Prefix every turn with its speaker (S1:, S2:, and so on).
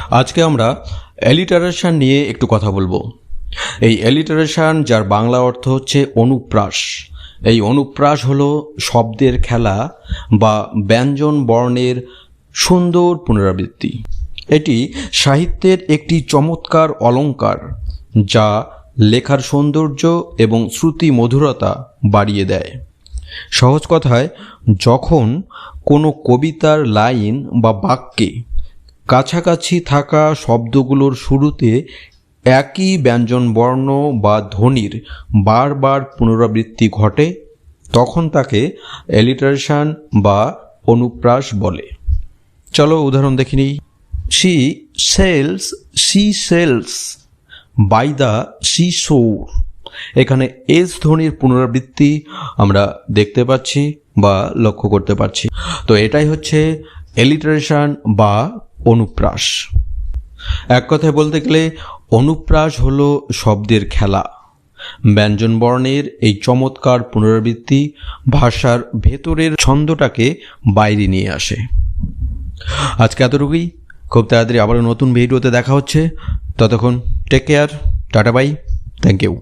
S1: আজকে আমরা অ্যালিটারেশন নিয়ে একটু কথা বলবো। এই অ্যালিটারেশন, যার বাংলা অর্থ হচ্ছে অনুপ্রাস। এই অনুপ্রাস হলো শব্দের খেলা বা ব্যঞ্জন বর্ণের সুন্দর পুনরাবৃত্তি। এটি সাহিত্যের একটি চমৎকার অলংকার, যা লেখার সৌন্দর্য এবং শ্রুতি মধুরতা বাড়িয়ে দেয়। সহজ কথায়, যখন কোনো কবিতার লাইন বা বাক্যে কাছাকাছি থাকা শব্দগুলোর শুরুতে একই ব্যঞ্জনবর্ণ বা ধ্বনির বারবার পুনরাবৃত্তি ঘটে, তখন তাকে অ্যালিটারেশন বা অনুপ্রাস বলে। চলো উদাহরণ দেখে নিই। she sells by the seashore। এখানে এস ধ্বনির পুনরাবৃত্তি আমরা দেখতে পাচ্ছি বা লক্ষ্য করতে পারছি। তো এটাই হচ্ছে অ্যালিটারেশন বা অনুপ্রাস। এক কথায় বলতে গেলে অনুপ্রাস হলো শব্দের খেলা। ব্যঞ্জনবর্ণের এই চমৎকার পুনরাবৃত্তি ভাষার ভেতরের ছন্দটাকে বাইরে নিয়ে আসে। আজকে এতটুকুই। খুব তাড়াতাড়ি আবারও নতুন ভিডিওতে দেখা হচ্ছে। ততক্ষণ take care, tata, bye, thank you.